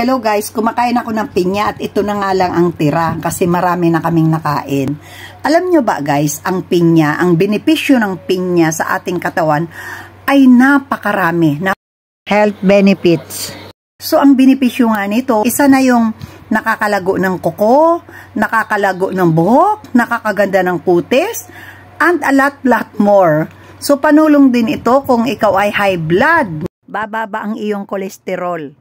Hello guys, kumakain ako ng pinya at ito na nga lang ang tira kasi marami na kaming nakain. Alam nyo ba guys, ang pinya, ang benepisyo ng pinya sa ating katawan ay napakarami. Health benefits. So ang benepisyo nga nito, isa na yung nakakalago ng kuko, nakakalago ng buhok, nakakaganda ng kutis, and a lot more. So panulong din ito kung ikaw ay high blood. Bababa ang iyong kolesterol.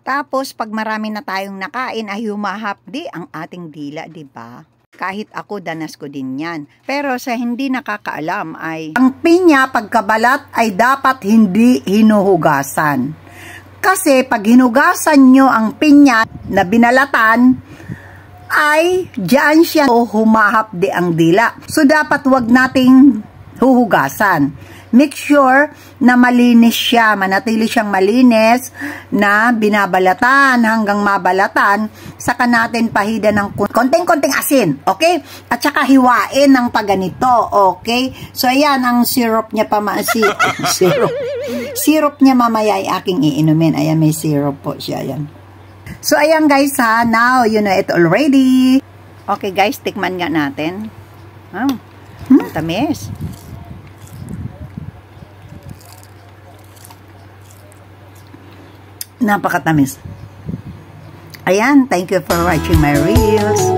Tapos pag marami na tayong nakain ay humahapdi ang ating dila, di ba? Kahit ako danas ko din 'yan. Pero sa hindi nakakaalam ay ang pinya pagkabalat ay dapat hindi hinuhugasan. Kasi pag hinugasan nyo ang pinya na binalatan ay diyan siya humahapdi ang dila. So dapat wag nating huhugasan. Make sure na malinis siya, manatili siyang malinis na binabalatan hanggang mabalatan, saka natin pahida ng konting-konting asin, okay? At saka hiwain ng paganito, okay? So ayan, ang syrup niya syrup niya mamaya ay aking iinumin. Ayan, may syrup po siya, ayan. So ayan guys ha, now you know it already. Okay guys, tikman nga natin. Ang tamis. Napakatamis. Ayan, thank you for watching my reels.